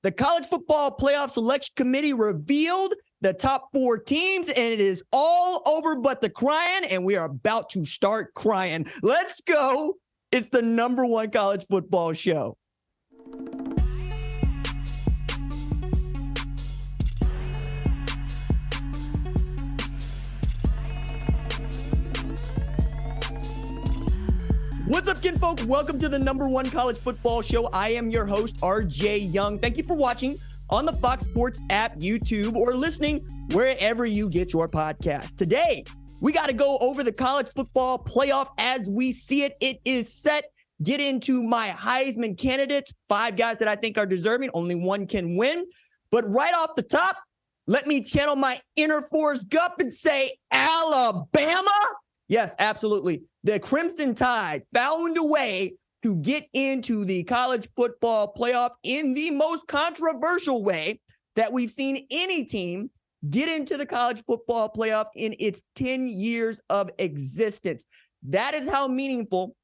The College Football Playoff Selection Committee revealed the top 4 teams, and it is all over but the crying, and we are about to start crying. Let's go. It's the #1 college football show. What's up, kinfolk? Welcome to the #1 college football show. I am your host, RJ Young. Thank you for watching on the Fox Sports app, YouTube, or listening wherever you get your podcast. Today, we got to go over the college football playoff as we see it. It is set. Get into my Heisman candidates, 5 guys that I think are deserving. Only one can win. But right off the top, let me channel my inner Forrest Gump and say, Alabama? Yes, absolutely. The Crimson Tide found a way to get into the college football playoff in the most controversial way that we've seen any team get into the college football playoff in its 10 years of existence. That is how meaningful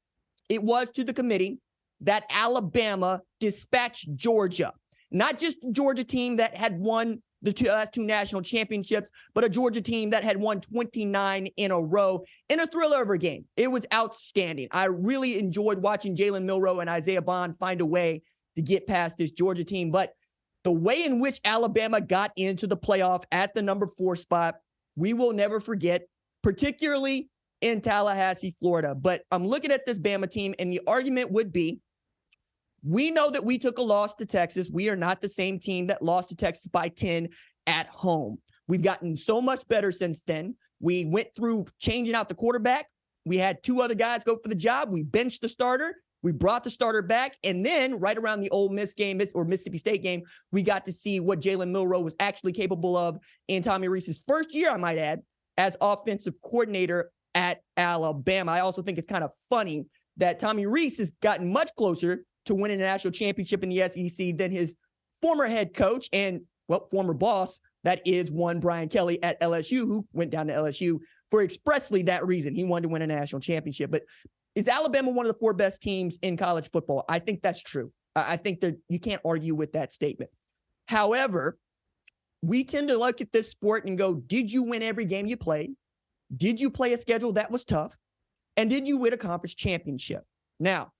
it was to the committee that Alabama dispatched Georgia. Not just a Georgia team that had won the last 2 national championships, but a Georgia team that had won 29 in a row in a thriller of a game. It was outstanding. I really enjoyed watching Jalen Milroe and Isaiah Bond find a way to get past this Georgia team. But the way in which Alabama got into the playoff at the #4 spot, we will never forget, particularly in Tallahassee, Florida. But I'm looking at this Bama team, and the argument would be, we know that we took a loss to Texas. We are not the same team that lost to Texas by 10 at home. We've gotten so much better since then. We went through changing out the quarterback. We had 2 other guys go for the job. We benched the starter. We brought the starter back. And then right around the Ole Miss game or Mississippi State game, we got to see what Jalen Milroe was actually capable of in Tommy Rees's first year, I might add, as offensive coordinator at Alabama. I also think it's kind of funny that Tommy Rees has gotten much closer to winning a national championship in the SEC than his former head coach and, well, former boss, that is one Brian Kelly at LSU, who went down to LSU for expressly that reason. He wanted to win a national championship. But is Alabama one of the 4 best teams in college football? I think that's true. I think that you can't argue with that statement. However, we tend to look at this sport and go, did you win every game you played? Did you play a schedule that was tough? And did you win a conference championship? Now,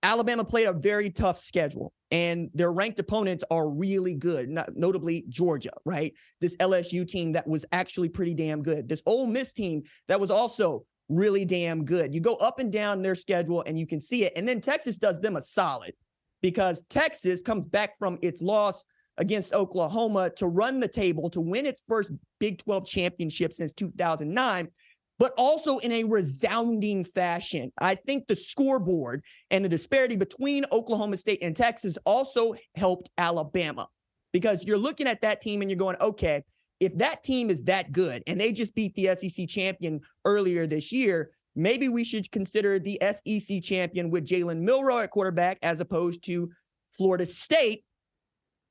Alabama played a very tough schedule, and their ranked opponents are really good, notably Georgia, right? This LSU team that was actually pretty damn good. This Ole Miss team that was also really damn good. You go up and down their schedule, and you can see it. And then Texas does them a solid because Texas comes back from its loss against Oklahoma to run the table, to win its first Big 12 championship since 2009. But also in a resounding fashion. I think the scoreboard and the disparity between Oklahoma State and Texas also helped Alabama, because you're looking at that team and you're going, okay, if that team is that good and they just beat the SEC champion earlier this year, maybe we should consider the SEC champion with Jalen Milroe at quarterback as opposed to Florida State,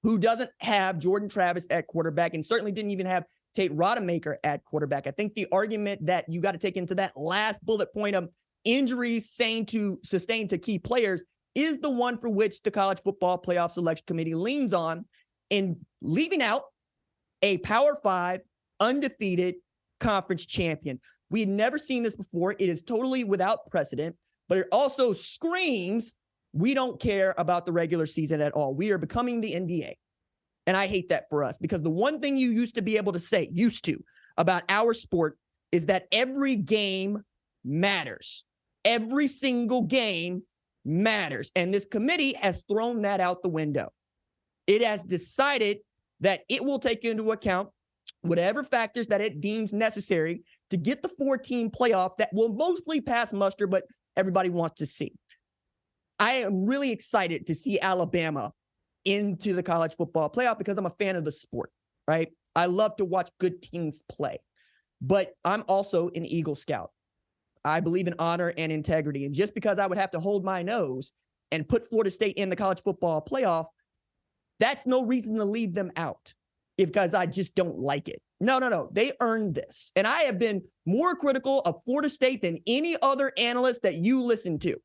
who doesn't have Jordan Travis at quarterback and certainly didn't even have Tate Rodemaker at quarterback. I think the argument that you got to take into that last bullet point of injuries sustained to key players is the one for which the College Football Playoff Selection Committee leans on in leaving out a Power 5 undefeated conference champion. We had never seen this before. It is totally without precedent, but it also screams, we don't care about the regular season at all. We are becoming the NBA. And I hate that for us, because the one thing you used to about our sport is that every game matters. Every single game matters. And this committee has thrown that out the window. It has decided that it will take into account whatever factors that it deems necessary to get the 4-team playoff that will mostly pass muster, but everybody wants to see. I am really excited to see Alabama into the college football playoff because I'm a fan of the sport, right? I love to watch good teams play, but I'm also an Eagle Scout. I believe in honor and integrity. And just because I would have to hold my nose and put Florida State in the college football playoff, that's no reason to leave them out because I just don't like it. No. They earned this. And I have been more critical of Florida State than any other analyst that you listen to.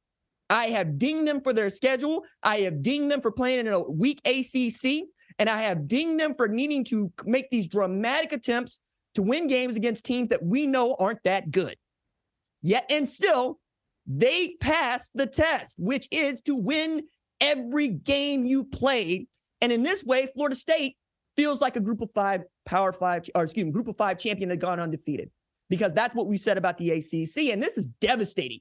I have dinged them for their schedule. I have dinged them for playing in a weak ACC. and I have dinged them for needing to make these dramatic attempts to win games against teams that we know aren't that good. Yet and still, they passed the test, which is to win every game you played. And in this way, Florida State feels like a group of five champion that gone undefeated, because that's what we said about the ACC. And this is devastating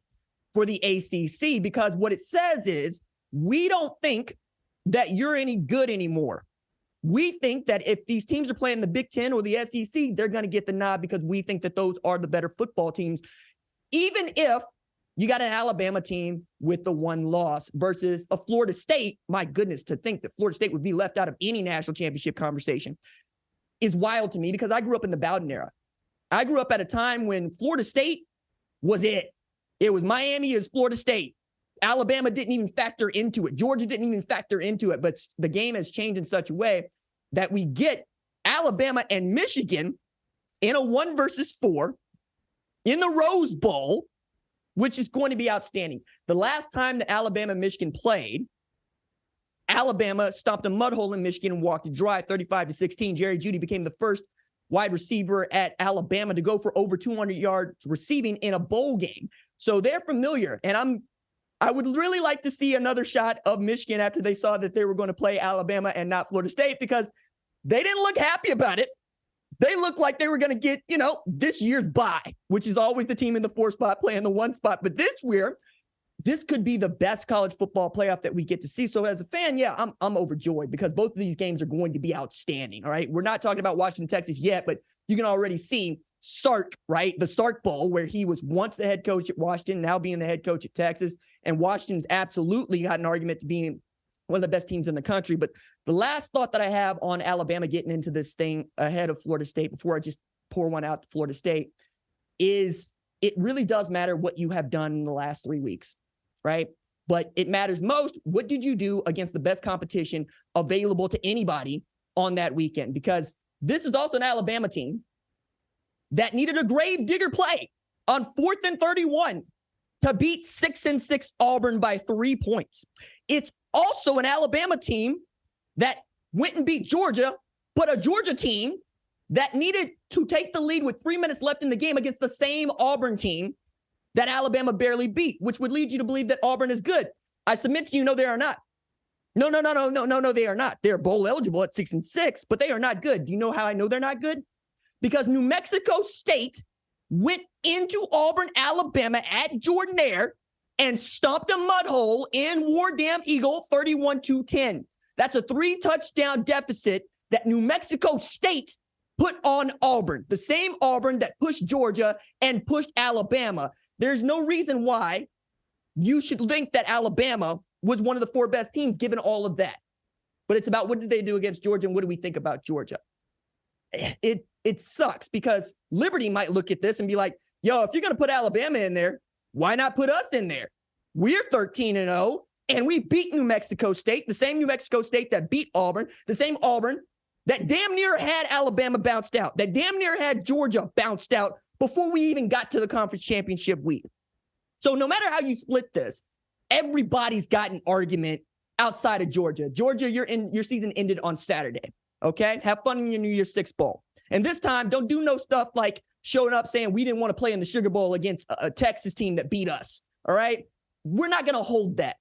for the ACC, because what it says is, we don't think that you're any good anymore. We think that if these teams are playing the Big Ten or the SEC, they're going to get the nod because we think that those are the better football teams, even if you got an Alabama team with the one loss versus a Florida State. My goodness, to think that Florida State would be left out of any national championship conversation is wild to me, because I grew up in the Bowden era. I grew up at a time when Florida State was it. It was Miami is Florida State. Alabama didn't even factor into it. Georgia didn't even factor into it. But the game has changed in such a way that we get Alabama and Michigan in a 1-4 in the Rose Bowl, which is going to be outstanding. The last time that Alabama and Michigan played, Alabama stomped a mud hole in Michigan and walked it dry 35-16. Jerry Jeudy became the first wide receiver at Alabama to go for over 200 yards receiving in a bowl game. So they're familiar. And I would really like to see another shot of Michigan after they saw that they were going to play Alabama and not Florida State, because they didn't look happy about it. They looked like they were going to get, this year's bye, which is always the team in the 4 spot playing the 1 spot. But this year, this could be the best college football playoff that we get to see. So as a fan, yeah, I'm overjoyed, because both of these games are going to be outstanding. All right. We're not talking about Washington, Texas yet, but you can already see Sark, right? The Sark Bowl, where he was once the head coach at Washington, now being the head coach at Texas. And Washington's absolutely got an argument to being one of the best teams in the country. But the last thought that I have on Alabama getting into this thing ahead of Florida State, before I just pour one out to Florida State, is it really does matter what you have done in the last 3 weeks, right? But it matters most, what did you do against the best competition available to anybody on that weekend? Because this is also an Alabama team that needed a grave digger play on 4th and 31 to beat 6-6 Auburn by 3 points. It's also an Alabama team that went and beat Georgia, but a Georgia team that needed to take the lead with 3 minutes left in the game against the same Auburn team that Alabama barely beat, which would lead you to believe that Auburn is good. I submit to you, no, they are not. No, they are not. They're bowl eligible at 6-6, but they are not good. Do you know how I know they're not good? Because New Mexico State went into Auburn, Alabama at Jordan-Hare and stomped a mud hole in War Damn Eagle 31-10. That's a 3-touchdown deficit that New Mexico State put on Auburn, the same Auburn that pushed Georgia and pushed Alabama. There's no reason why you should think that Alabama was one of the 4 best teams given all of that. But it's about what did they do against Georgia and what do we think about Georgia? It sucks, because Liberty might look at this and be like, yo, if you're going to put Alabama in there, why not put us in there? We're 13-0, and we beat New Mexico State, the same New Mexico State that beat Auburn, the same Auburn that damn near had Alabama bounced out, that damn near had Georgia bounced out before we even got to the conference championship week. So no matter how you split this, everybody's got an argument outside of Georgia. Georgia, your season ended on Saturday, okay? Have fun in your New Year's Six Bowl. And this time, don't do no stuff like showing up saying we didn't want to play in the Sugar Bowl against a Texas team that beat us, all right? We're not going to hold that,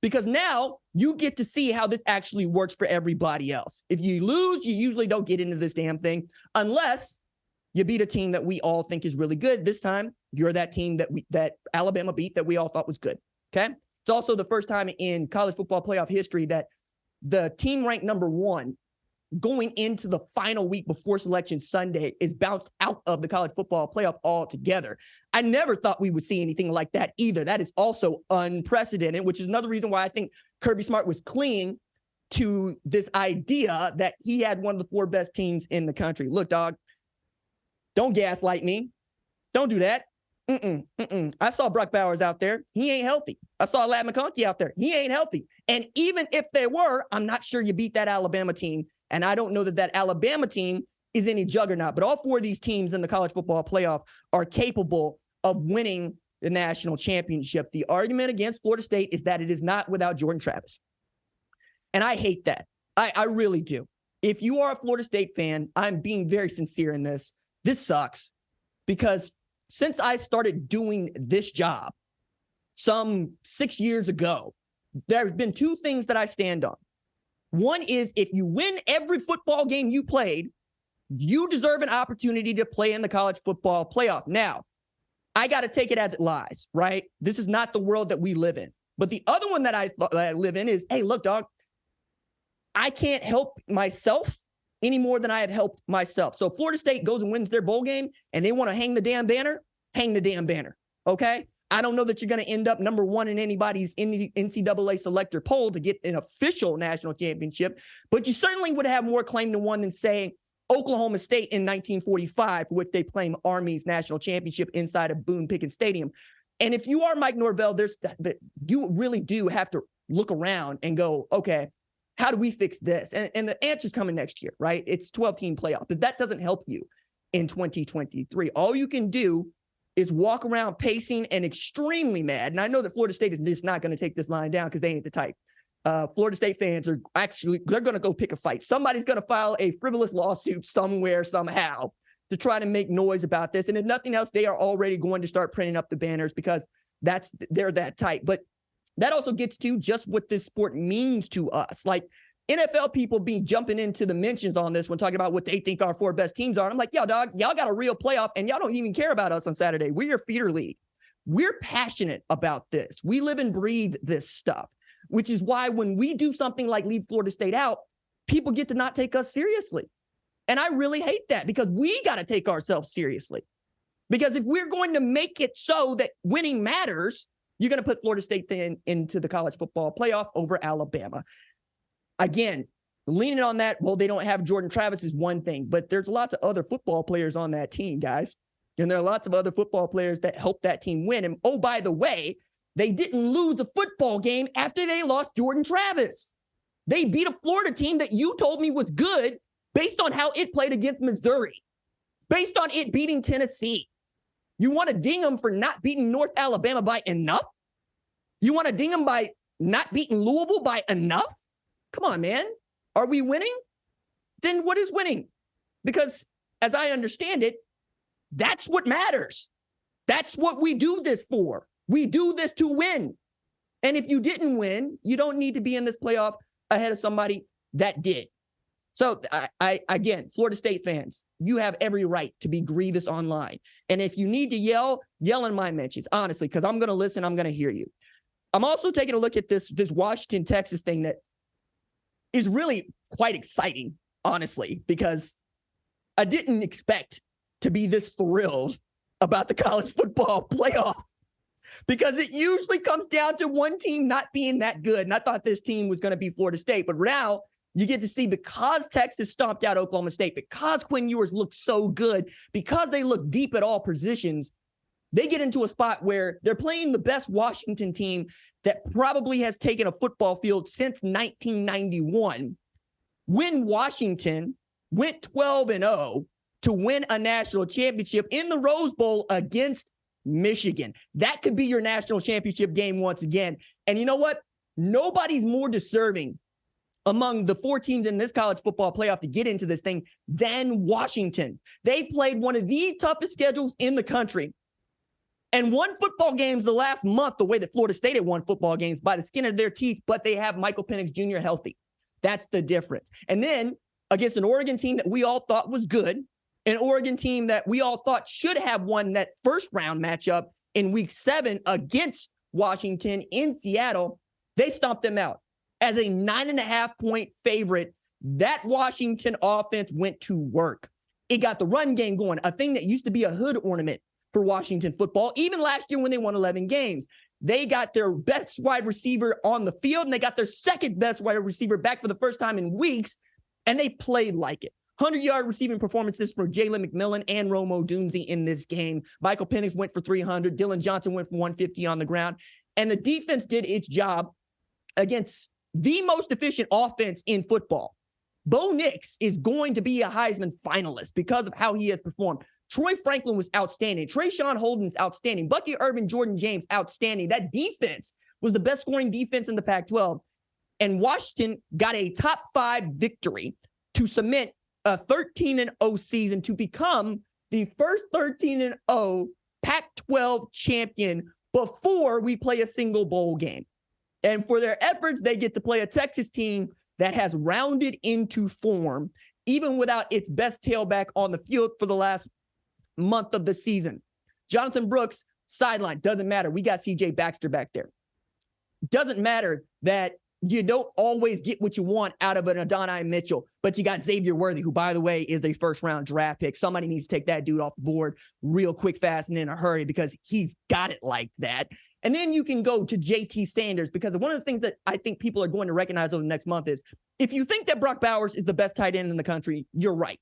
because now you get to see how this actually works for everybody else. If you lose, you usually don't get into this damn thing unless you beat a team that we all think is really good. This time, you're that team that Alabama beat that we all thought was good, okay? It's also the first time in college football playoff history that the team ranked number 1 going into the final week before Selection Sunday is bounced out of the college football playoff altogether. I never thought we would see anything like that either. That is also unprecedented, which is another reason why I think Kirby Smart was clinging to this idea that he had one of the 4 best teams in the country. Look, dog, don't gaslight me. Don't do that. I saw Brock Bowers out there. He ain't healthy. I saw Ladd McConkey out there. He ain't healthy. And even if they were, I'm not sure you beat that Alabama team. And I don't know that Alabama team is any juggernaut. But all 4 of these teams in the college football playoff are capable of winning the national championship. The argument against Florida State is that it is not without Jordan Travis. And I hate that. I really do. if you are a Florida State fan, I'm being very sincere in this. This sucks because since I started doing this job some 6 years ago, there have been two things that I stand on. One is if you win every football game you played, you deserve an opportunity to play in the college football playoff. Now, I got to take it as it lies, right? This is not the world that we live in. But the other one that I live in is, hey, look, dog, I can't help myself any more than I have helped myself. So Florida State goes and wins their bowl game and they want to hang the damn banner, okay? I don't know that you're going to end up number one in anybody's NCAA selector poll to get an official national championship, but you certainly would have more claim to one than, say, Oklahoma State in 1945, for which they claim Army's national championship inside of Boone Pickens Stadium. And if you are Mike Norvell, you really do have to look around and go, okay, how do we fix this? And the answer's coming next year, right? It's 12-team playoff, but that doesn't help you in 2023. All you can do is walk around pacing and extremely mad. And I know that Florida State is just not going to take this line down because they ain't the type. Florida State fans are they're going to go pick a fight. Somebody's going to file a frivolous lawsuit somewhere, somehow, to try to make noise about this. And if nothing else, they are already going to start printing up the banners because they're that type. But that also gets to just what this sport means to us. Like, NFL people be jumping into the mentions on this when talking about what they think our four best teams are. I'm like, yo, dog, y'all got a real playoff and y'all don't even care about us on Saturday. We're your feeder league. We're passionate about this. We live and breathe this stuff, which is why when we do something like leave Florida State out, people get to not take us seriously. And I really hate that because we got to take ourselves seriously. Because if we're going to make it so that winning matters, you're going to put Florida State into the college football playoff over Alabama. Again, leaning on that, well, they don't have Jordan Travis is one thing, but there's lots of other football players on that team, guys. And there are lots of other football players that helped that team win. And oh, by the way, they didn't lose a football game after they lost Jordan Travis. They beat a Florida team that you told me was good based on how it played against Missouri, based on it beating Tennessee. You want to ding them for not beating North Alabama by enough? You want to ding them by not beating Louisville by enough? Come on, man. Are we winning? Then what is winning? Because as I understand it, that's what matters. That's what we do this for. We do this to win. And if you didn't win, you don't need to be in this playoff ahead of somebody that did. So again, Florida State fans, you have every right to be grievous online. And if you need to yell in my mentions, honestly, because I'm going to listen, I'm going to hear you. I'm also taking a look at this Washington, Texas thing that is really quite exciting, honestly, because I didn't expect to be this thrilled about the college football playoff because it usually comes down to one team not being that good. And I thought this team was going to be Florida State, but now you get to see because Texas stomped out Oklahoma State, because Quinn Ewers looked so good, because they look deep at all positions, they get into a spot where they're playing the best Washington team that probably has taken a football field since 1991, when Washington went 12-0 to win a national championship in the Rose Bowl against Michigan. That could be your national championship game once again. And you know what? Nobody's more deserving among the four teams in this college football playoff to get into this thing than Washington. They played one of the toughest schedules in the country and won football games the last month the way that Florida State had won football games by the skin of their teeth, but they have Michael Penix Jr. healthy. That's the difference. And then against an Oregon team that we all thought was good, an Oregon team that we all thought should have won that first round matchup in week 7 against Washington in Seattle, they stomped them out as a 9.5-point favorite. That Washington offense went to work. It got the run game going, a thing that used to be a hood ornament for Washington football. Even last year when they won 11 games, they got their best wide receiver on the field, and they got their second best wide receiver back for the first time in weeks, and they played like it. 100-yard receiving performances for Jalen McMillan and Rome Odunze in this game. Michael Penix went for 300. Dylan Johnson went for 150 on the ground. And the defense did its job against the most efficient offense in football. Bo Nix is going to be a Heisman finalist because of how he has performed. Troy Franklin was outstanding. Trayshawn Holden's outstanding. Bucky Irvin, Jordan James, outstanding. That defense was the best scoring defense in the Pac-12. And Washington got a top 5 victory to cement a 13-0 season to become the first 13-0 Pac-12 champion before we play a single bowl game. And for their efforts, they get to play a Texas team that has rounded into form, even without its best tailback on the field for the last month of the season. Jonathan Brooks, sideline, doesn't matter. We got C.J. Baxter back there. Doesn't matter that you don't always get what you want out of an Adonai Mitchell, but you got Xavier Worthy, who, by the way, is a first-round draft pick. Somebody needs to take that dude off the board real quick, fast, and in a hurry because he's got it like that. And then you can go to J.T. Sanders, because one of the things that I think people are going to recognize over the next month is if you think that Brock Bowers is the best tight end in the country, you're right.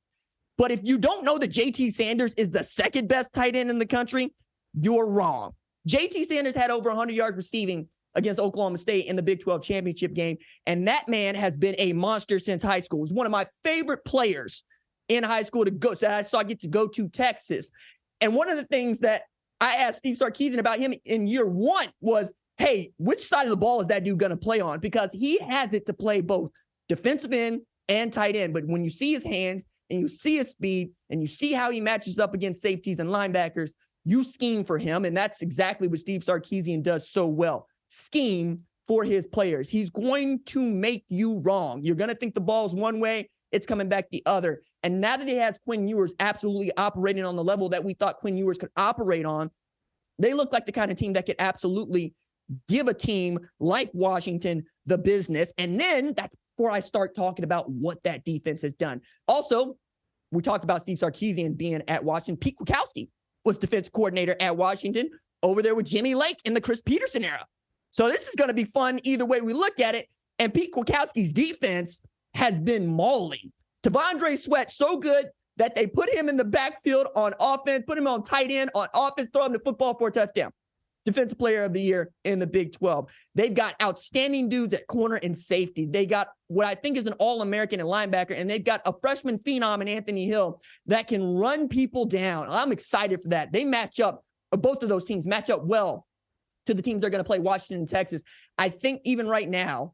But if you don't know that J.T. Sanders is the second best tight end in the country, you're wrong. J.T. Sanders had over 100 yards receiving against Oklahoma State in the Big 12 championship game, and that man has been a monster since high school. He's one of my favorite players in high school to go. So I get to go to Texas. And one of the things that I asked Steve Sarkisian about him in year one was, hey, which side of the ball is that dude going to play on? Because he has it to play both defensive end and tight end. But when you see his hands and you see his speed and you see how he matches up against safeties and linebackers, you scheme for him. And that's exactly what Steve Sarkisian does so well. Scheme for his players. He's going to make you wrong. You're going to think the ball's one way, it's coming back the other. And now that he has Quinn Ewers absolutely operating on the level that we thought Quinn Ewers could operate on, they look like the kind of team that could absolutely give a team like Washington the business. And then that's before I start talking about what that defense has done. Also, we talked about Steve Sarkisian being at Washington. Pete Kwiatkowski was defense coordinator at Washington over there with Jimmy Lake in the Chris Peterson era. So this is going to be fun either way we look at it. And Pete Kwiatkowski's defense has been mauling. T'Vondre Sweat so good that they put him in the backfield on offense, put him on tight end on offense, throw him the football for a touchdown. Defensive player of the year in the Big 12. They've got outstanding dudes at corner and safety. They got what I think is an All-American and linebacker, and they've got a freshman phenom in Anthony Hill that can run people down. I'm excited for that. They match up, both of those teams match up well to the teams they're going to play, Washington and Texas. I think even right now,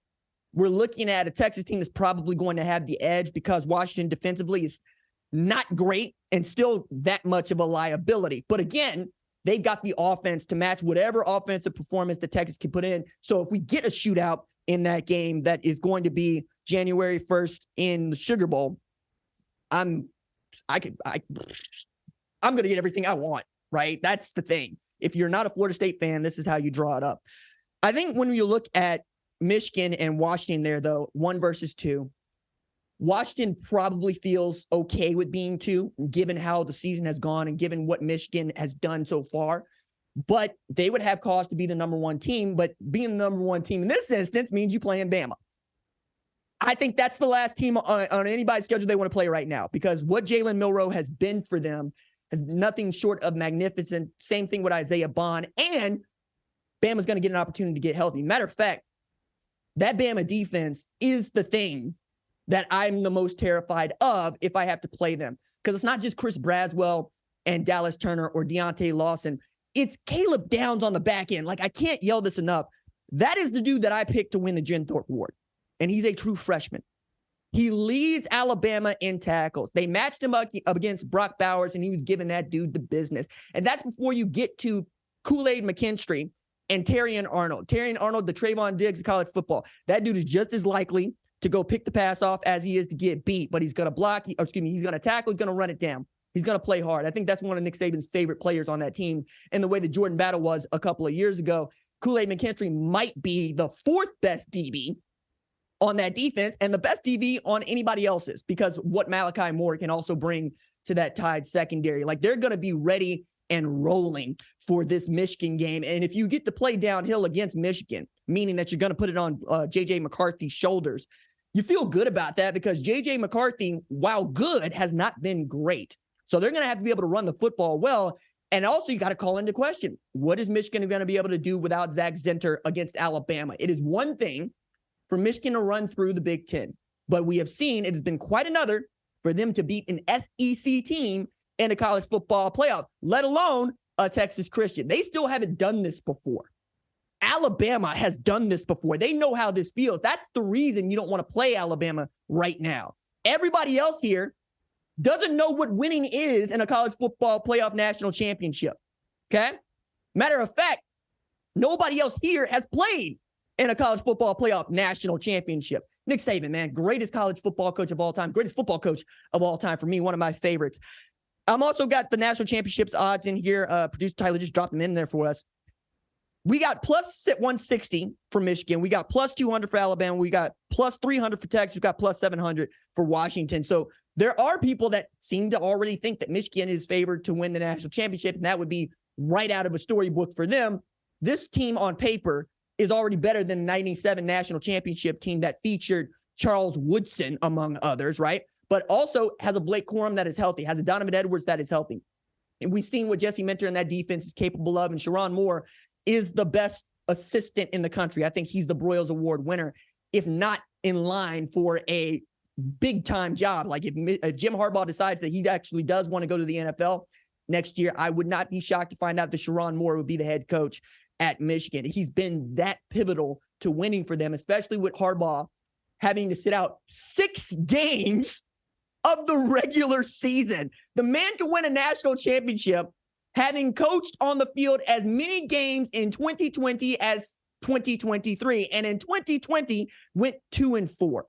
we're looking at a Texas team that's probably going to have the edge because Washington defensively is not great and still that much of a liability. But again, they've got the offense to match whatever offensive performance the Texas can put in. So if we get a shootout in that game that is going to be January 1st in the Sugar Bowl, I'm going to get everything I want, right? That's the thing. If you're not a Florida State fan, this is how you draw it up. I think when you look at Michigan and Washington there, though, 1 versus 2, Washington probably feels okay with being 2, given how the season has gone and given what Michigan has done so far. But they would have cause to be the number 1 team. But being the number 1 team in this instance means you playing Bama. I think that's the last team on anybody's schedule they want to play right now, because what Jalen Milroe has been for them has nothing short of magnificent. Same thing with Isaiah Bond. And Bama's going to get an opportunity to get healthy. Matter of fact, that Bama defense is the thing that I'm the most terrified of if I have to play them. Because it's not just Chris Braswell and Dallas Turner or Deontay Lawson. It's Caleb Downs on the back end. Like, I can't yell this enough. That is the dude that I picked to win the Jen Thorpe Award. And he's a true freshman. He leads Alabama in tackles. They matched him up against Brock Bowers, and he was giving that dude the business. And that's before you get to Kool-Aid McKinstry and Terrion Arnold. Terrion Arnold, the Trayvon Diggs of college football. That dude is just as likely to go pick the pass off as he is to get beat, but he's going to block, he's going to tackle, he's going to run it down. He's going to play hard. I think that's one of Nick Saban's favorite players on that team. And the way that Jordan Battle was a couple of years ago, Kool-Aid McKinstry might be the 4th best DB on that defense and the best DB on anybody else's, because what Malachi Moore can also bring to that Tide secondary. Like, they're going to be ready and rolling for this Michigan game. And if you get to play downhill against Michigan, meaning that you're going to put it on J.J. McCarthy's shoulders, you feel good about that, because J.J. McCarthy, while good, has not been great. So they're going to have to be able to run the football well. And also, you got to call into question, what is Michigan going to be able to do without Zach Zinter against Alabama? It is one thing for Michigan to run through the Big Ten, but we have seen it has been quite another for them to beat an SEC team in a college football playoff, let alone a Texas Christian. They still haven't done this before. Alabama has done this before. They know how this feels. That's the reason you don't want to play Alabama right now. Everybody else here doesn't know what winning is in a college football playoff national championship. Okay? Matter of fact, nobody else here has played in a college football playoff national championship. Nick Saban, man, greatest college football coach of all time, greatest football coach of all time for me, one of my favorites. I'm also got the national championships odds in here. Producer Tyler just dropped them in there for us. We got plus 160 for Michigan. We got plus 200 for Alabama. We got plus 300 for Texas. We got plus 700 for Washington. So there are people that seem to already think that Michigan is favored to win the national championship, and that would be right out of a storybook for them. This team on paper is already better than the 97 national championship team that featured Charles Woodson, among others, right? But also has a Blake Corum that is healthy, has a Donovan Edwards that is healthy. And we've seen what Jesse Minter and that defense is capable of, and Sharon Moore is the best assistant in the country. I think he's the Broyles Award winner, if not in line for a big-time job. Like if Jim Harbaugh decides that he actually does want to go to the NFL next year, I would not be shocked to find out that Sharon Moore would be the head coach at Michigan. He's been that pivotal to winning for them, especially with Harbaugh having to sit out 6 games of the regular season. The man can win a national championship having coached on the field as many games in 2020 as 2023. And in 2020 went 2-4.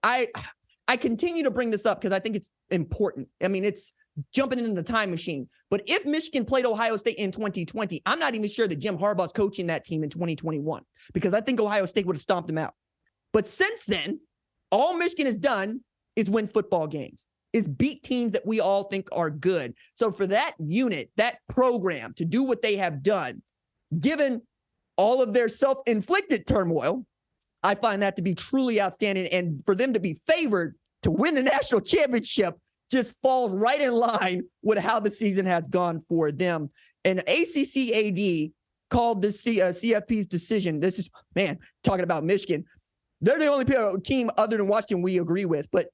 I continue to bring this up because I think it's important. I mean, it's jumping into the time machine. But if Michigan played Ohio State in 2020, I'm not even sure that Jim Harbaugh's coaching that team in 2021 because I think Ohio State would have stomped them out. But since then, all Michigan has done is win football games, is beat teams that we all think are good. So for that unit, that program to do what they have done, given all of their self-inflicted turmoil, I find that to be truly outstanding. And for them to be favored to win the national championship just falls right in line with how the season has gone for them. And ACC AD called this CFP's decision. This is, man, talking about Michigan. They're the only team other than Washington we agree with. But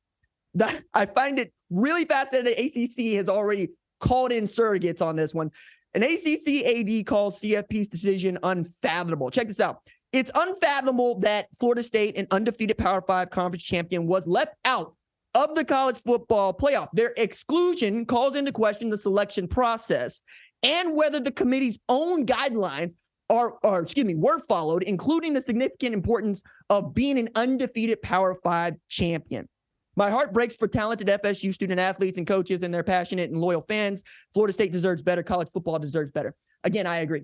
I find it really fascinating that ACC has already called in surrogates on this one. An ACC AD calls CFP's decision unfathomable. Check this out. It's unfathomable that Florida State, an undefeated Power 5 conference champion, was left out of the college football playoff. Their exclusion calls into question the selection process and whether the committee's own guidelines were followed, including the significant importance of being an undefeated Power 5 champion. My heart breaks for talented FSU student athletes and coaches and their passionate and loyal fans. Florida State deserves better. College football deserves better. Again, I agree.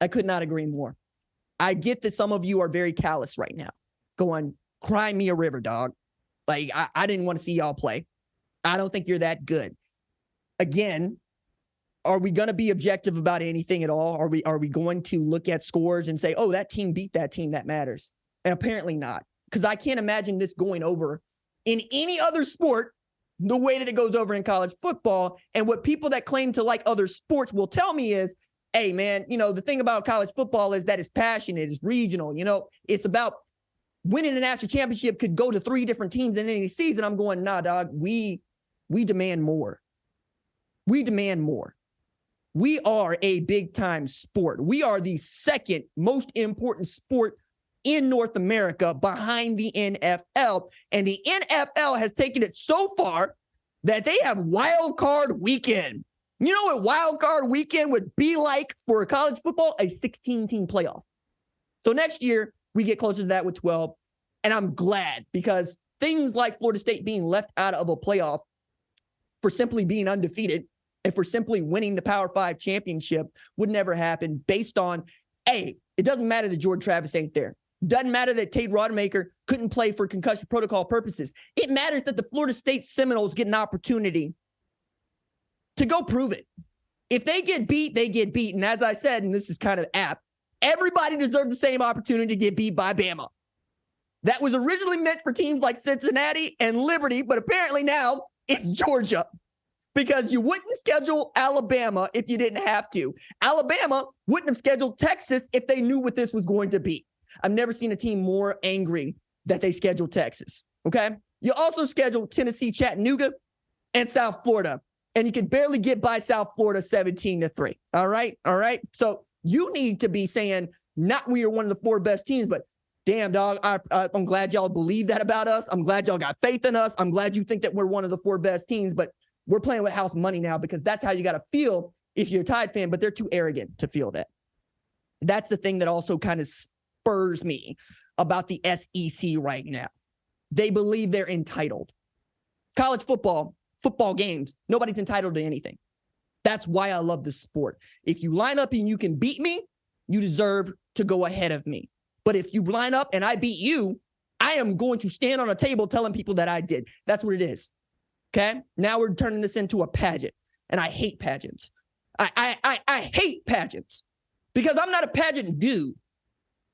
I could not agree more. I get that some of you are very callous right now, going, cry me a river, dog. Like, I didn't want to see y'all play. I don't think you're that good. Again, are we going to be objective about anything at all? Are we going to look at scores and say, oh, that team beat that team, that matters? And apparently not, because I can't imagine this going over in any other sport the way that it goes over in college football. And what people that claim to like other sports will tell me is, hey, man, the thing about college football is that it's passionate, it's regional, it's about winning a national championship could go to 3 different teams in any season. I'm going, nah, dog, we demand more. We demand more. We are a big-time sport. We are the second most important sport in North America behind the NFL. And the NFL has taken it so far that they have wild card weekend. You know what wild card weekend would be like for college football? A 16-team playoff. So next year, we get closer to that with 12. And I'm glad, because things like Florida State being left out of a playoff for simply being undefeated and for simply winning the Power 5 championship would never happen based on, it doesn't matter that Jordan Travis ain't there. Doesn't matter that Tate Rodemaker couldn't play for concussion protocol purposes. It matters that the Florida State Seminoles get an opportunity to go prove it. If they get beat, they get beat. And as I said, and this is kind of apt, everybody deserves the same opportunity to get beat by Bama. That was originally meant for teams like Cincinnati and Liberty, but apparently now it's Georgia, because you wouldn't schedule Alabama if you didn't have to. Alabama wouldn't have scheduled Texas if they knew what this was going to be. I've never seen a team more angry that they scheduled Texas, okay? You also scheduled Tennessee, Chattanooga, and South Florida, and you can barely get by South Florida 17-3, all right? So you need to be saying, not we are one of the 4 best teams, but damn, dog, I'm glad y'all believe that about us. I'm glad y'all got faith in us. I'm glad you think that we're one of the 4 best teams, but we're playing with house money now because that's how you got to feel if you're a Tide fan, but they're too arrogant to feel that. That's the thing that also kind of spurs me about the SEC right now. They believe they're entitled. College football games, nobody's entitled to anything. That's why I love this sport. If you line up and you can beat me, you deserve to go ahead of me. But if you line up and I beat you, I am going to stand on a table telling people that I did. That's what it is. Okay? Now we're turning this into a pageant, and I hate pageants. I hate pageants because I'm not a pageant dude.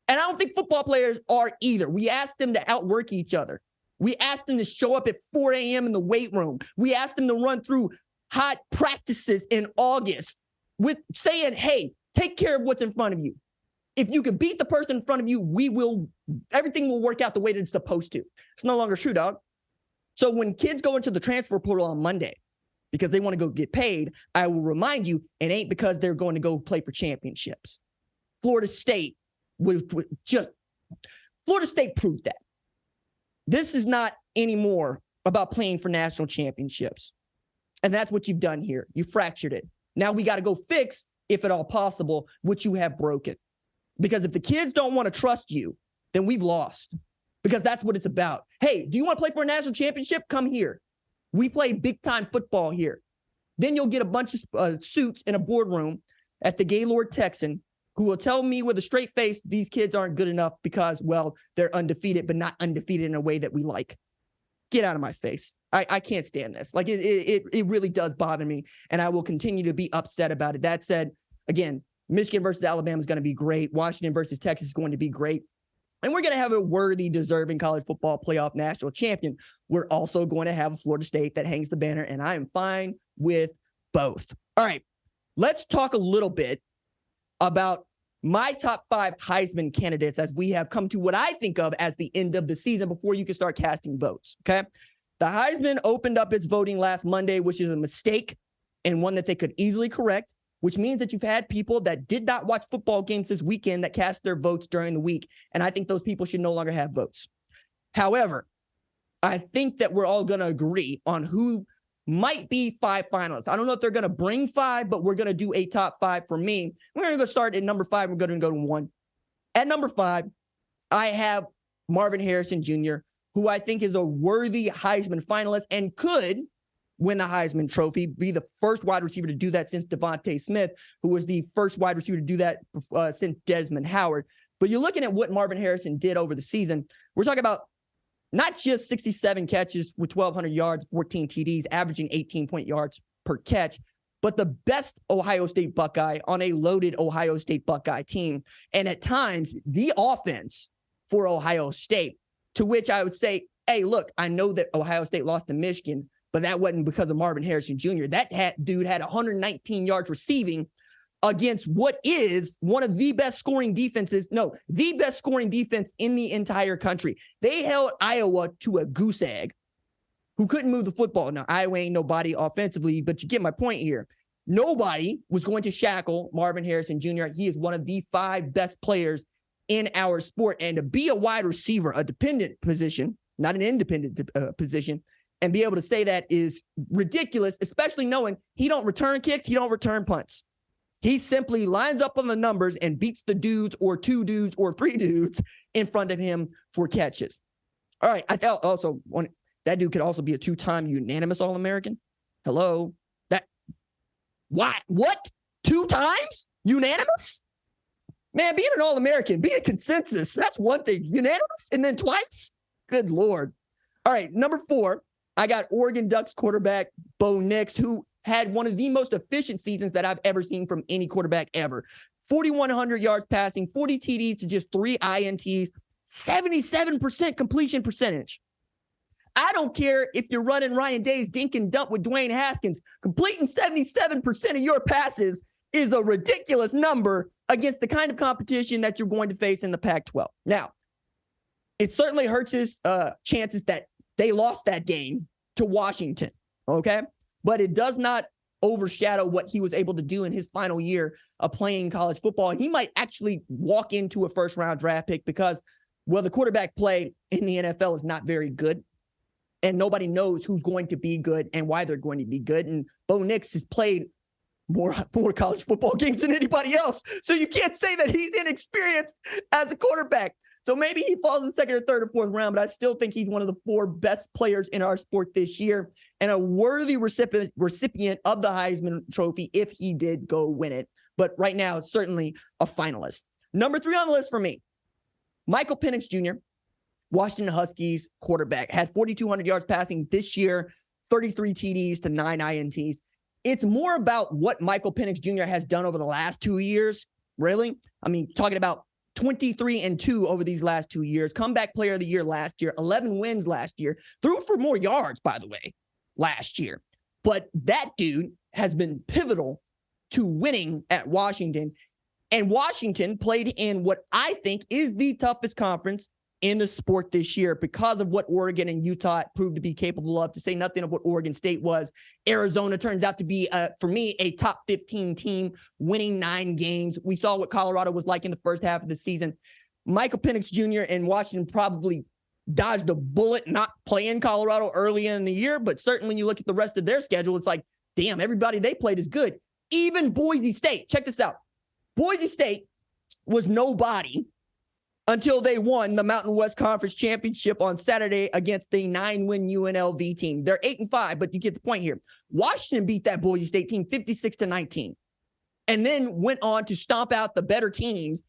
And I don't think football players are either. We ask them to outwork each other. We ask them to show up at 4 a.m. in the weight room. We ask them to run through hot practices in August with saying, hey, take care of what's in front of you. If you can beat the person in front of you, everything will work out the way that it's supposed to. It's no longer true, dog. So when kids go into the transfer portal on Monday because they want to go get paid, I will remind you, it ain't because they're going to go play for championships. Florida State proved that. This is not anymore about playing for national championships. And that's what you've done here. You fractured it. Now we got to go fix, if at all possible, what you have broken. Because if the kids don't want to trust you, then we've lost. Because that's what it's about. Hey, do you want to play for a national championship? Come here. We play big-time football here. Then you'll get a bunch of suits in a boardroom at the Gaylord Texan who will tell me with a straight face these kids aren't good enough because, well, they're undefeated, but not undefeated in a way that we like. Get out of my face. I can't stand this. Like, it really does bother me, and I will continue to be upset about it. That said, again, Michigan versus Alabama is going to be great. Washington versus Texas is going to be great. And we're going to have a worthy, deserving college football playoff national champion. We're also going to have a Florida State that hangs the banner, and I am fine with both. All right, let's talk a little bit about my top 5 Heisman candidates as we have come to what I think of as the end of the season before you can start casting votes, okay? The Heisman opened up its voting last Monday, which is a mistake and one that they could easily correct, which means that you've had people that did not watch football games this weekend that cast their votes during the week, and I think those people should no longer have votes. However, I think that we're all going to agree on who might be 5 finalists. I don't know if they're going to bring 5, but we're going to do a top 5 for me. We're going to go start at number 5. We're going to go to 1. At number 5, I have Marvin Harrison Jr., who I think is a worthy Heisman finalist and could win the Heisman Trophy, be the first wide receiver to do that since Devontae Smith, who was the first wide receiver to do that since Desmond Howard. But you're looking at what Marvin Harrison did over the season. We're talking about not just 67 catches with 1,200 yards, 14 TDs, averaging 18 yards per catch, but the best Ohio State Buckeye on a loaded Ohio State Buckeye team. And at times, the offense for Ohio State, to which I would say, hey, look, I know that Ohio State lost to Michigan, but that wasn't because of Marvin Harrison Jr. That dude had 119 yards receiving against what is one of the best scoring defenses, the best scoring defense in the entire country. They held Iowa to a goose egg who couldn't move the football. Now, Iowa ain't nobody offensively, but you get my point here. Nobody was going to shackle Marvin Harrison Jr. He is one of the 5 best players in our sport. And to be a wide receiver, a dependent position, not an independent position, and be able to say that is ridiculous, especially knowing he don't return kicks, he don't return punts. He simply lines up on the numbers and beats the dudes or 2 dudes or 3 dudes in front of him for catches. All right, I also want that dude could also be a 2-time unanimous All-American. Hello? What? 2 times? Unanimous? Man, being an All-American, being a consensus, that's one thing. Unanimous and then twice? Good Lord. All right, number 4, I got Oregon Ducks quarterback Bo Nix, who had one of the most efficient seasons that I've ever seen from any quarterback ever. 4,100 yards passing, 40 TDs to just 3 INTs, 77% completion percentage. I don't care if you're running Ryan Day's dink and dump with Dwayne Haskins. Completing 77% of your passes is a ridiculous number against the kind of competition that you're going to face in the Pac-12. Now, it certainly hurts his chances that they lost that game to Washington, okay? But it does not overshadow what he was able to do in his final year of playing college football. He might actually walk into a first-round draft pick because Well, the quarterback play in the NFL is not very good, and nobody knows who's going to be good and why they're going to be good. And Bo Nix has played more college football games than anybody else. So you can't say that he's inexperienced as a quarterback. So maybe he falls in the second or third or fourth round, but I still think he's one of the 4 best players in our sport this year and a worthy recipient of the Heisman Trophy if he did go win it. But right now, certainly a finalist. Number 3 on the list for me, Michael Penix Jr., Washington Huskies quarterback, had 4,200 yards passing this year, 33 TDs to 9 INTs. It's more about what Michael Penix Jr. has done over the last 2 years, really. I mean, talking about 23-2 over these last 2 years, comeback player of the year last year, 11 wins last year, threw for more yards, by the way, last year. But that dude has been pivotal to winning at Washington. And Washington played in what I think is the toughest conference in the sport this year because of what Oregon and Utah proved to be capable of, to say nothing of what Oregon State was. Arizona turns out to be, for me, a top 15 team, winning 9 games. We saw what Colorado was like in the first half of the season. Michael Penix Jr. and Washington probably dodged a bullet not playing Colorado early in the year, but certainly when you look at the rest of their schedule, it's like, damn, everybody they played is good. Even Boise State, check this out. Boise State was nobody until they won the Mountain West Conference Championship on Saturday against the 9-win UNLV team. They're 8-5, but you get the point here. Washington beat that Boise State team 56-19, and then went on to stomp out the better teams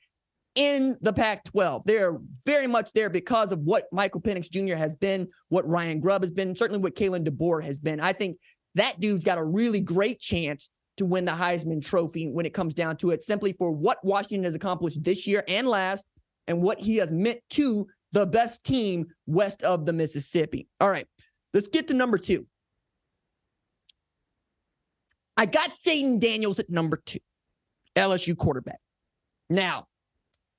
in the Pac-12. They're very much there because of what Michael Penix Jr. has been, what Ryan Grubb has been, certainly what Kalen DeBoer has been. I think that dude's got a really great chance to win the Heisman Trophy when it comes down to it, simply for what Washington has accomplished this year and last, and what he has meant to the best team west of the Mississippi. All right, let's get to number 2. I got Jayden Daniels at number 2, LSU quarterback. Now,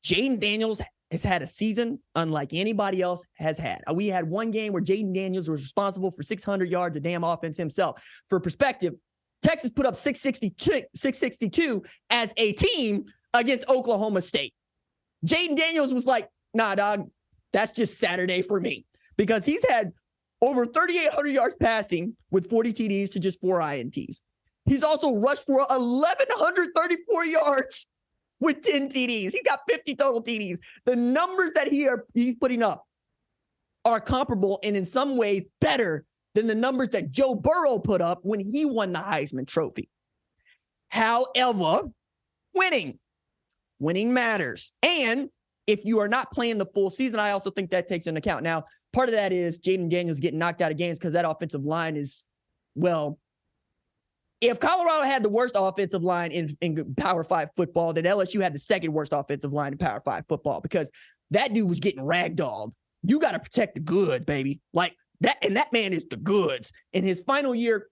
Jayden Daniels has had a season unlike anybody else has had. We had one game where Jayden Daniels was responsible for 600 yards of damn offense himself. For perspective, Texas put up 662 as a team against Oklahoma State. Jayden Daniels was like, nah, dog, that's just Saturday for me, because he's had over 3,800 yards passing with 40 TDs to just 4 INTs. He's also rushed for 1,134 yards with 10 TDs. He's got 50 total TDs. The numbers that he's putting up are comparable and in some ways better than the numbers that Joe Burrow put up when he won the Heisman Trophy. However, winning matters. And if you are not playing the full season, I also think that takes into account. Now, part of that is Jayden Daniels getting knocked out of games because that offensive line is, well, if Colorado had the worst offensive line in Power 5 football, then LSU had the second worst offensive line in Power 5 football, because that dude was getting ragdolled. You got to protect the good, baby. Like that, and that man is the goods. In his final year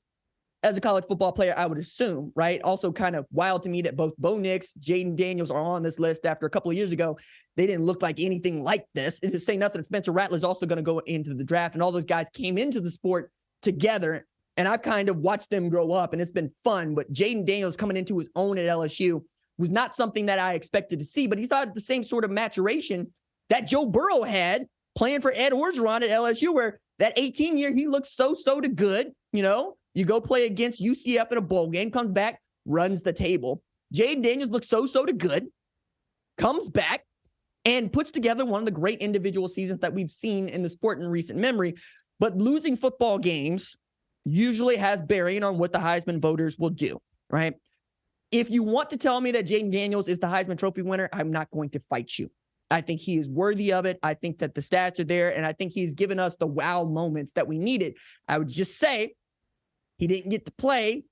as a college football player, I would assume, right? Also kind of wild to me that both Bo Nix, Jayden Daniels are on this list after a couple of years ago. They didn't look like anything like this. And to say nothing, Spencer Rattler's also going to go into the draft, and all those guys came into the sport together. And I've kind of watched them grow up, and it's been fun. But Jayden Daniels coming into his own at LSU was not something that I expected to see, but he's had the same sort of maturation that Joe Burrow had playing for Ed Orgeron at LSU, where that 18 year, he looks so to good. You know, you go play against UCF in a bowl game, comes back, runs the table. Jayden Daniels looks so to good, comes back, and puts together one of the great individual seasons that we've seen in the sport in recent memory. But losing football games usually has bearing on what the Heisman voters will do, right? If you want to tell me that Jayden Daniels is the Heisman Trophy winner, I'm not going to fight you. I think he is worthy of it. I think that the stats are there, and I think he's given us the wow moments that we needed. I would just say he didn't get to play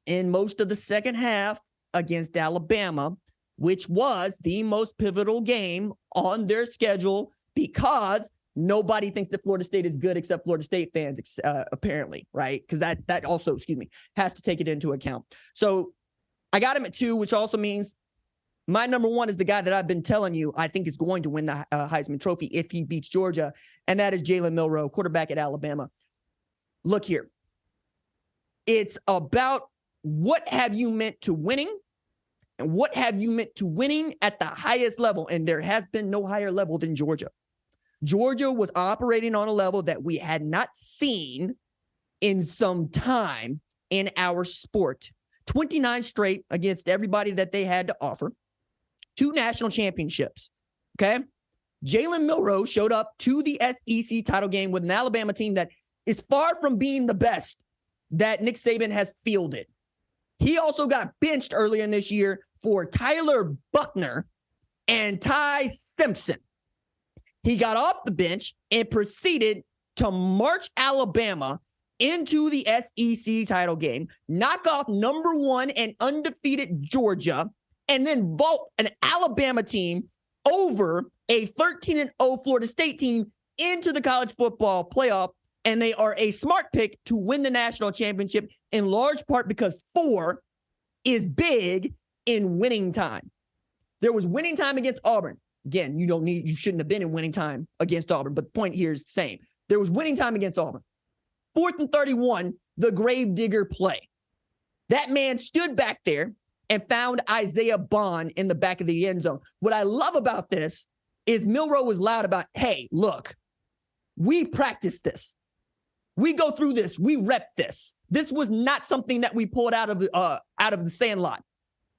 in most of the second half against Alabama, which was the most pivotal game on their schedule, because nobody thinks that Florida State is good except Florida State fans, apparently, right? Because that also, has to take it into account. So I got him at 2, which also means my number 1 is the guy that I've been telling you I think is going to win the Heisman Trophy if he beats Georgia, and that is Jalen Milroe, quarterback at Alabama. Look here. It's about what have you meant to winning, And what have you meant to winning at the highest level? And there has been no higher level than Georgia. Georgia was operating on a level that we had not seen in some time in our sport. 29 straight against everybody that they had to offer. 2 national championships. Okay? Jalen Milroe showed up to the SEC title game with an Alabama team that is far from being the best that Nick Saban has fielded. He also got benched earlier in this year for Tyler Buckner and Ty Simpson. He got off the bench and proceeded to march Alabama into the SEC title game, knock off number 1 and undefeated Georgia, and then vault an Alabama team over a 13-0 Florida State team into the college football playoff. And they are a smart pick to win the national championship in large part because 4 is big in winning time. There was winning time against Auburn. Again, you shouldn't have been in winning time against Auburn, but the point here is the same. There was winning time against Auburn. 4th and 31, the gravedigger play. That man stood back there and found Isaiah Bond in the back of the end zone. What I love about this is Milroe was loud about, hey, look, we practiced this. We go through this. We rep this. This was not something that we pulled out of the sandlot.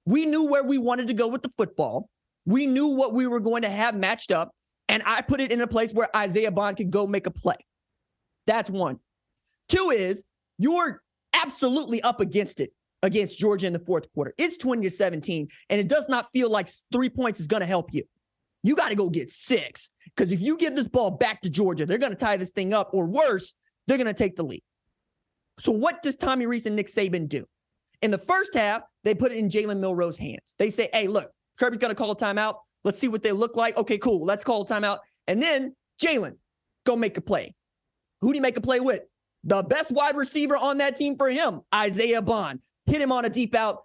We knew where we wanted to go with the football. We knew what we were going to have matched up, and I put it in a place where Isaiah Bond could go make a play. That's 1. 2 is you're absolutely up against it against Georgia in the 4th quarter. It's 20-17, and it does not feel like 3 points is going to help you. You got to go get 6, because if you give this ball back to Georgia, they're going to tie this thing up, or worse, they're going to take the lead. So what does Tommy Rees and Nick Saban do? In the first half, they put it in Jalen Milroe's hands. They say, hey, look, Kirby's going to call a timeout. Let's see what they look like. Okay, cool. Let's call a timeout. And then Jalen, go make a play. Who do you make a play with? The best wide receiver on that team for him, Isaiah Bond. Hit him on a deep out,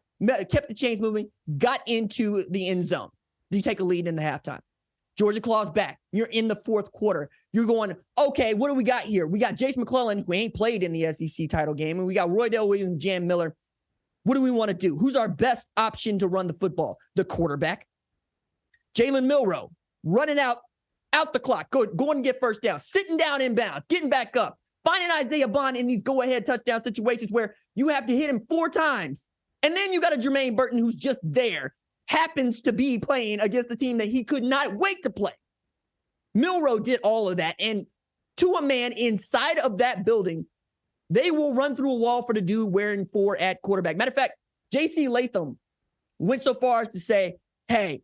kept the chains moving, got into the end zone. You take a lead in the halftime. Georgia claws back. You're in the 4th quarter. You're going, okay, what do we got here? We got Jace McClellan, who ain't played in the SEC title game, and we got Roydell Williams and Jam Miller. What do we want to do? Who's our best option to run the football? The quarterback. Jalen Milroe, running out the clock, going to get first down, sitting down inbounds, getting back up, finding Isaiah Bond in these go-ahead touchdown situations where you have to hit him 4 times. And then you got a Jermaine Burton who's just there, happens to be playing against a team that he could not wait to play. Milroe did all of that. And to a man inside of that building, they will run through a wall for the dude wearing 4 at quarterback. Matter of fact, J.C. Latham went so far as to say, hey,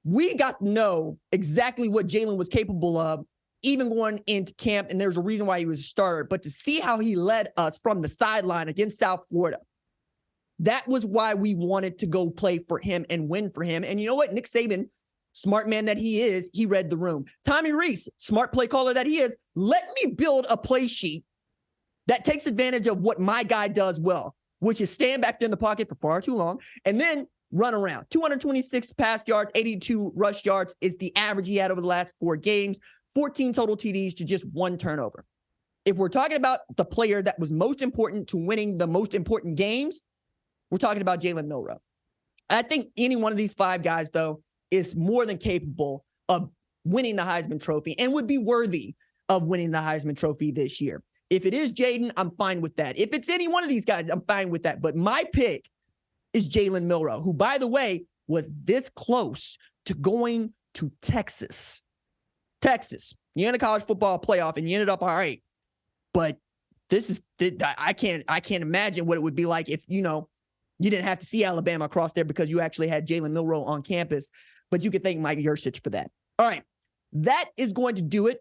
we got to know exactly what Jalen was capable of, even going into camp, and there's a reason why he was a starter. But to see how he led us from the sideline against South Florida, that was why we wanted to go play for him and win for him. And you know what? Nick Saban, smart man that he is, he read the room. Tommy Rees, smart play caller that he is, let me build a play sheet that takes advantage of what my guy does well, which is stand back there in the pocket for far too long and then run around. 226 pass yards, 82 rush yards is the average he had over the last 4 games, 14 total TDs to just 1 turnover. If we're talking about the player that was most important to winning the most important games, we're talking about Jalen Milroe. I think any one of these 5 guys, though, is more than capable of winning the Heisman Trophy and would be worthy of winning the Heisman Trophy this year. If it is Jaden, I'm fine with that. If it's any one of these guys, I'm fine with that. But my pick is Jalen Milroe, who, by the way, was this close to going to Texas. Texas, you're in a college football playoff and you ended up all right. But I can't imagine what it would be like if, you didn't have to see Alabama across there because you actually had Jalen Milroe on campus. But you could thank Mike Yurcich for that. All right. That is going to do it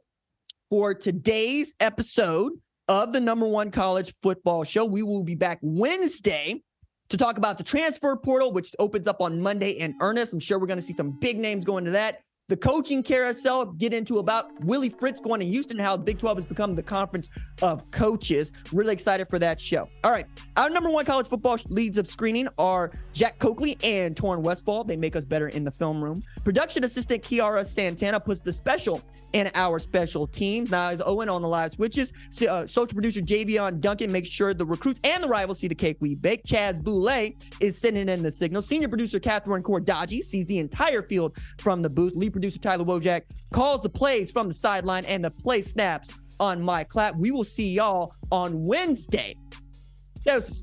for today's episode of the #1 college football show. We will be back Wednesday to talk about the transfer portal, which opens up on Monday in earnest. I'm sure we're going to see some big names go into that. the coaching carousel, get into about Willie Fritz going to Houston, how the Big 12 has become the conference of coaches. Really excited for that show. All right, our number one college football leads of screening are Jack Coakley and Torrin Westfall. They make us better in the film room. Production assistant Kiara Santana puts the special in our special teams. Now, as Owen on the live switches, social producer Javion Duncan makes sure the recruits and the rivals see the cake we bake. Chaz Boulay is sending in the signal. Senior producer Catherine Cordaji sees the entire field from the booth. Lead producer Tyler Wojak calls the plays from the sideline, and the play snaps on my clap. We will see y'all on Wednesday. Doses.